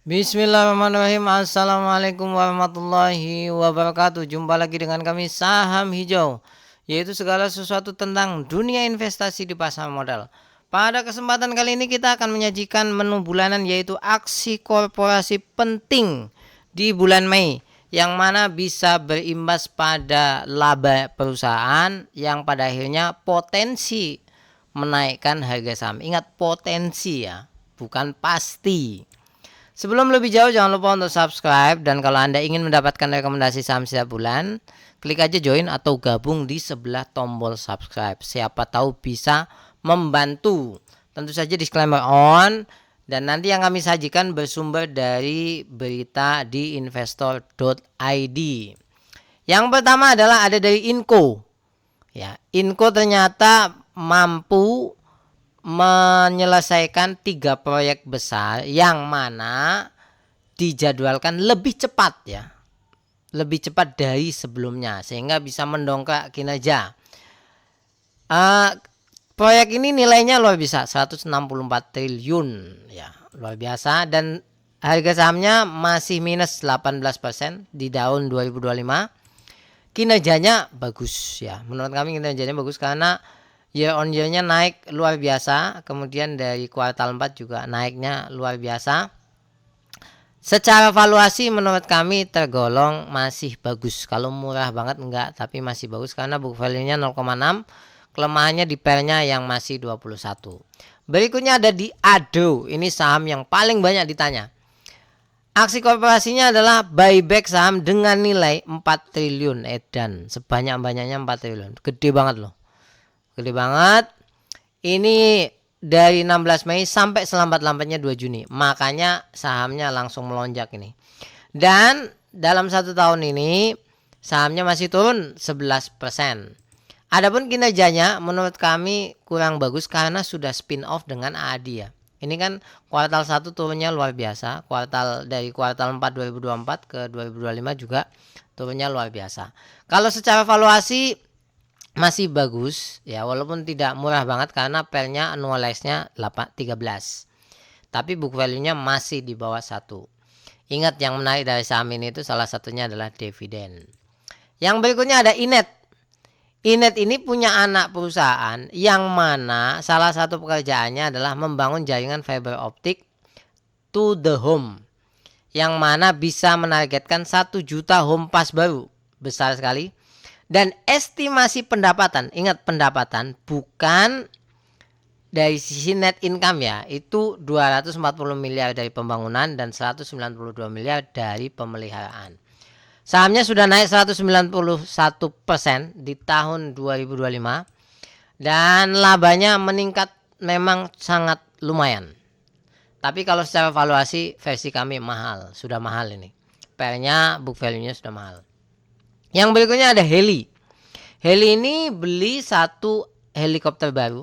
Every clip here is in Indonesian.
Bismillahirrahmanirrahim. Assalamualaikum warahmatullahi wabarakatuh. Jumpa lagi dengan kami Saham Hijau, yaitu segala sesuatu tentang dunia investasi di pasar modal. Pada kesempatan kali ini kita akan menyajikan menu bulanan, yaitu aksi korporasi penting di bulan Mei, yang mana bisa berimbas pada laba perusahaan yang pada akhirnya potensi menaikkan harga saham. Ingat, potensi ya, bukan pasti. Sebelum lebih jauh, jangan lupa untuk subscribe, dan kalau Anda ingin mendapatkan rekomendasi saham setiap bulan, klik aja join atau gabung di sebelah tombol subscribe. Siapa tahu bisa membantu. Tentu saja disclaimer on, dan nanti yang kami sajikan bersumber dari berita di investor.id. Yang pertama adalah ada dari Inco. Ya, Inco ternyata mampu menyelesaikan 3 proyek besar yang mana dijadwalkan lebih cepat ya, lebih cepat dari sebelumnya, sehingga bisa mendongkrak kinerja. Proyek ini nilainya luar biasa, 164 triliun ya, luar biasa, dan harga sahamnya masih minus 18% di tahun 2025. Kinerjanya bagus ya, menurut kami kinerjanya bagus karena year on year-nya naik luar biasa, kemudian dari kuartal 4 juga naiknya luar biasa. Secara valuasi menurut kami tergolong masih bagus. Kalau murah banget enggak, tapi masih bagus karena book value-nya 0,6, kelemahannya di pair-nya yang masih 21. Berikutnya ada di ADO, ini saham yang paling banyak ditanya. Aksi korporasinya adalah buyback saham dengan nilai 4 triliun edan, sebanyak-banyaknya 4 triliun. Gede banget loh. Gede banget. Ini dari 16 Mei sampai selambat-lambatnya 2 Juni. Makanya sahamnya langsung melonjak ini. Dan dalam 1 tahun ini sahamnya masih turun 11%. Adapun kinerjanya menurut kami kurang bagus karena sudah spin off dengan AADI ya. Ini kan kuartal 1 turunnya luar biasa. Dari kuartal 4 2024 ke 2025 juga turunnya luar biasa. Kalau secara valuasi masih bagus ya, walaupun tidak murah banget karena pair-nya annualize-nya 13. Tapi book value-nya masih di bawah 1. Ingat, yang menarik dari saham ini itu salah satunya adalah dividen. Yang berikutnya ada Inet. Inet ini punya anak perusahaan yang mana salah satu pekerjaannya adalah membangun jaringan fiber optik to the home, yang mana bisa menargetkan 1 juta home pass baru. Besar sekali. Dan estimasi pendapatan, ingat pendapatan bukan dari sisi net income ya, itu 240 miliar dari pembangunan dan 192 miliar dari pemeliharaan. Sahamnya sudah naik 191% di tahun 2025 dan labanya meningkat memang sangat lumayan. Tapi kalau secara valuasi versi kami mahal, sudah mahal ini. Pair-nya, book value-nya sudah mahal. Yang berikutnya ada Heli. Heli ini beli 1 helikopter baru.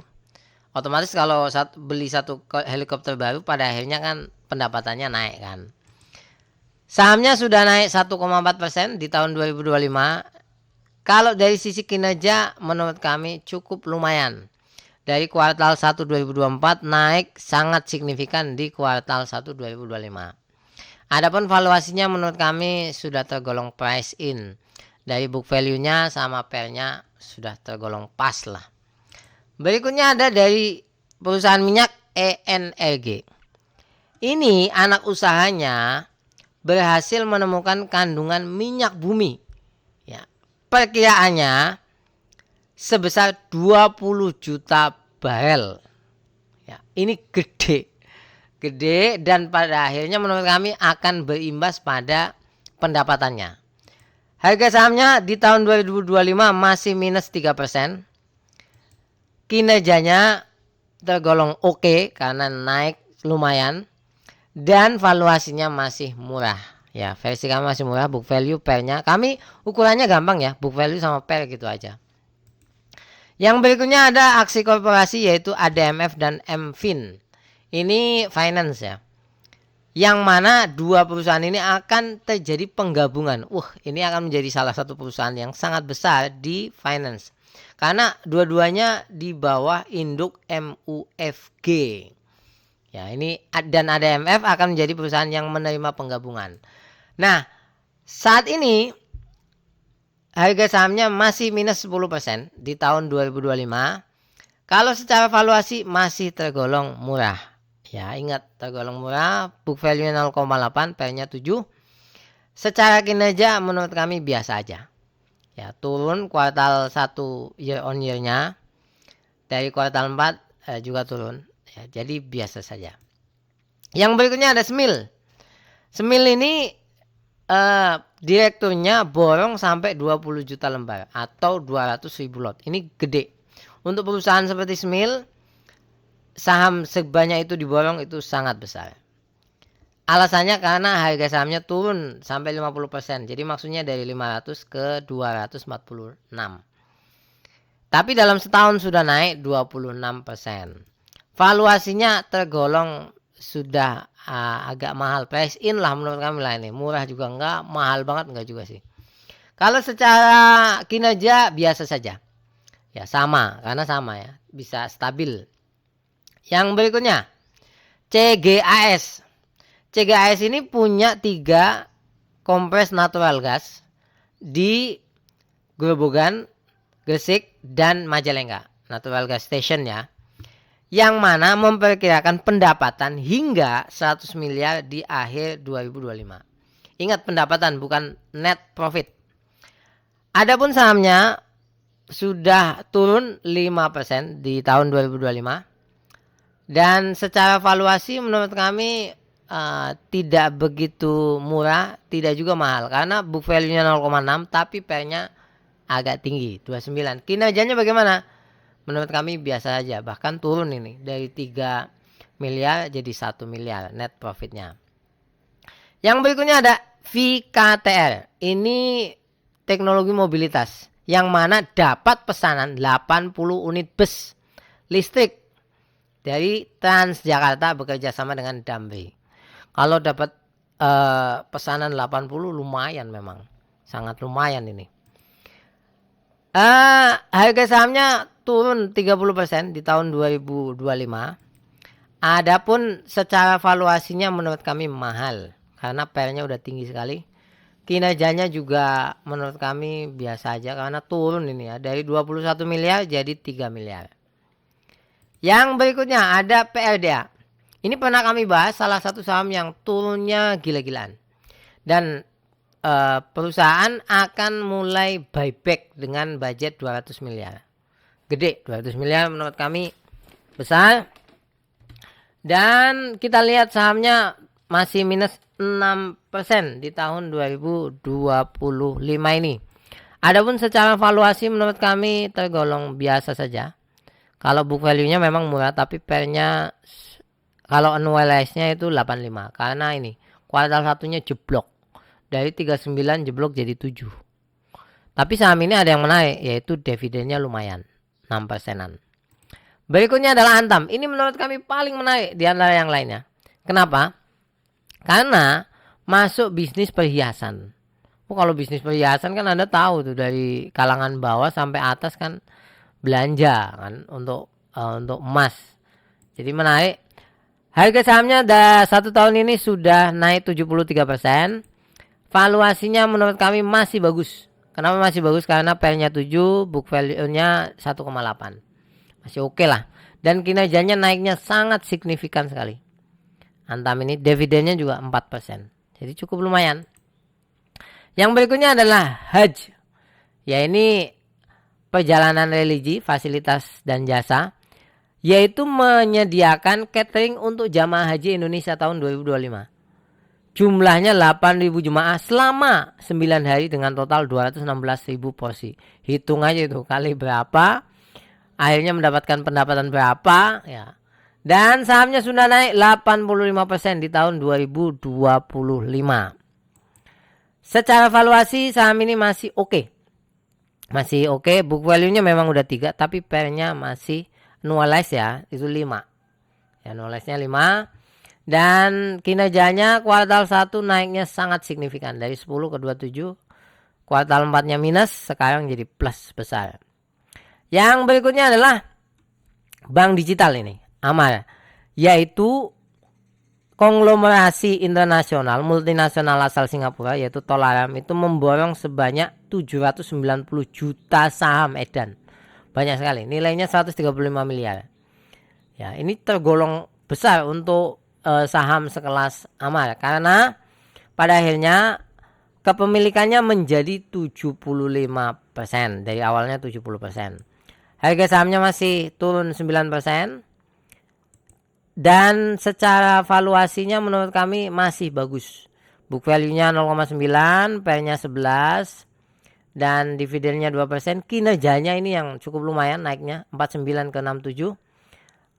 Otomatis kalau beli 1 helikopter baru, pada akhirnya kan pendapatannya naik kan. Sahamnya sudah naik 1,4% di tahun 2025. Kalau dari sisi kinerja menurut kami cukup lumayan. Dari kuartal 1 2024 naik sangat signifikan di kuartal 1 2025. Adapun valuasinya menurut kami sudah tergolong price in. Dari book value-nya sama pair-nya sudah tergolong pas lah. Berikutnya ada dari perusahaan minyak ENRG. Ini anak usahanya berhasil menemukan kandungan minyak bumi. Ya, perkiraannya sebesar 20 juta barel. Ya, ini gede dan pada akhirnya menurut kami akan berimbas pada pendapatannya. Harga sahamnya di tahun 2025 masih minus 3%. Kinerjanya tergolong oke karena naik lumayan. Dan valuasinya masih murah. Ya, versi kami masih murah. Book value pair-nya, kami ukurannya gampang ya. Book value sama pair gitu aja. Yang berikutnya ada aksi korporasi, yaitu ADMF dan MFin. Ini finance ya, yang mana 2 perusahaan ini akan terjadi penggabungan. Ini akan menjadi salah satu perusahaan yang sangat besar di finance. Karena dua-duanya di bawah induk MUFG. Ya, ini dan ADMF akan menjadi perusahaan yang menerima penggabungan. Nah, saat ini harga sahamnya masih minus 10% di tahun 2025. Kalau secara valuasi masih tergolong murah. Ya, ingat tergolong murah, book value 0,8, PE-nya 7. Secara kinerja menurut kami biasa aja. Ya, turun kuartal 1 year on year-nya. Dari kuartal 4 juga turun. Ya, jadi biasa saja. Yang berikutnya ada Smil. Smil ini direkturnya borong sampai 20 juta lembar atau 200.000 lot. Ini gede. Untuk perusahaan seperti Smil, saham sebanyak itu diborong itu sangat besar. Alasannya karena harga sahamnya turun sampai 50%. Jadi maksudnya dari 500 ke 246. Tapi dalam setahun sudah naik 26%. Valuasinya tergolong sudah agak mahal. Price in lah menurut kami lah ini. Murah juga enggak, mahal banget enggak juga sih. Kalau secara kinerja biasa saja. Ya sama, karena sama ya. Bisa stabil. Yang berikutnya CGAS. CGAS ini punya 3 kompres natural gas di Grobogan, Gresik, dan Majalengka. Natural gas station ya. Yang mana memperkirakan pendapatan hingga 100 miliar di akhir 2025. Ingat pendapatan bukan net profit. Adapun sahamnya sudah turun 5% di tahun 2025. Dan secara valuasi menurut kami tidak begitu murah, tidak juga mahal. Karena book value-nya 0,6 tapi PE-nya agak tinggi, 29. Kinerjanya bagaimana? Menurut kami biasa aja, bahkan turun ini dari 3 miliar jadi 1 miliar net profitnya. Yang berikutnya ada VKTR. Ini teknologi mobilitas yang mana dapat pesanan 80 unit bus listrik dari Transjakarta bekerja sama dengan Damri. Kalau dapat pesanan 80 lumayan memang, sangat lumayan ini. Harga sahamnya turun 30% di tahun 2025. Adapun secara valuasinya menurut kami mahal karena PE-nya udah tinggi sekali. Kinerjanya juga menurut kami biasa aja karena turun ini ya dari 21 miliar jadi 3 miliar. Yang berikutnya ada PLDA. Ini pernah kami bahas, salah satu saham yang turunnya gila-gilaan. Dan perusahaan akan mulai buyback dengan budget 200 miliar. Gede, 200 miliar menurut kami besar. Dan kita lihat sahamnya masih minus 6% di tahun 2025 ini. Adapun secara valuasi menurut kami tergolong biasa saja. Kalau book value-nya memang murah tapi PE-nya kalau annualize-nya itu 85. Karena ini kuartal satunya jeblok. Dari 39 jeblok jadi 7. Tapi saham ini ada yang menarik, yaitu dividennya lumayan, 6%-an. Berikutnya adalah Antam. Ini menurut kami paling menarik di antara yang lainnya. Kenapa? Karena masuk bisnis perhiasan. Kalau bisnis perhiasan kan Anda tahu tuh, dari kalangan bawah sampai atas kan belanja kan untuk emas. Jadi menarik. Harga sahamnya satu tahun ini sudah naik 73%. Valuasinya menurut kami masih bagus. Kenapa masih bagus? Karena PE-nya 7, book value-nya 1,8. Masih oke lah. Dan kinerjanya naiknya sangat signifikan sekali. Antam ini dividennya juga 4%. Jadi cukup lumayan. Yang berikutnya adalah Hajj. Ya ini perjalanan religi, fasilitas dan jasa. Yaitu menyediakan catering untuk jamaah haji Indonesia tahun 2025. Jumlahnya 8.000 jemaah selama 9 hari dengan total 216.000 porsi. Hitung aja itu kali berapa, akhirnya mendapatkan pendapatan berapa ya. Dan sahamnya sudah naik 85% di tahun 2025. Secara valuasi saham ini masih oke. Masih oke, book value-nya memang udah 3 tapi PE-nya masih annualize ya, itu 5. Ya, annualize-nya 5. Dan kinerjanya kuartal 1 naiknya sangat signifikan dari 10 ke 27. Kuartal 4-nya minus, sekarang jadi plus besar. Yang berikutnya adalah bank digital ini, Amar, yaitu konglomerasi internasional multinasional asal Singapura yaitu Tolaram itu memborong sebanyak 790 juta saham edan. Banyak sekali, nilainya 135 miliar. Ya, ini tergolong besar untuk saham sekelas Amar karena pada akhirnya kepemilikannya menjadi 75%, dari awalnya 70%. Harga sahamnya masih turun 9%. Dan secara valuasinya menurut kami masih bagus. Book value-nya 0,9, PER-nya 11, dan dividennya 2%. Kinerjanya ini yang cukup lumayan naiknya 49 ke 67,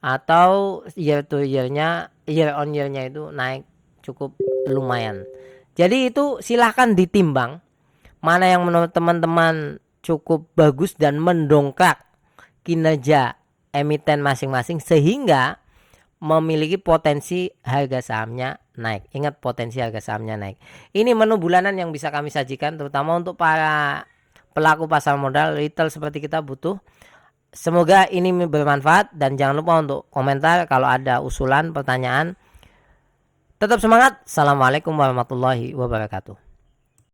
atau year to year-nya, year on year-nya itu naik cukup lumayan. Jadi itu silahkan ditimbang mana yang menurut teman-teman cukup bagus dan mendongkrak kinerja emiten masing-masing sehingga memiliki potensi harga sahamnya naik. Ingat, potensi harga sahamnya naik. Ini menu bulanan yang bisa kami sajikan terutama untuk para pelaku pasar modal retail seperti kita butuh. Semoga ini bermanfaat dan jangan lupa untuk komentar kalau ada usulan, pertanyaan. Tetap semangat. Assalamualaikum warahmatullahi wabarakatuh.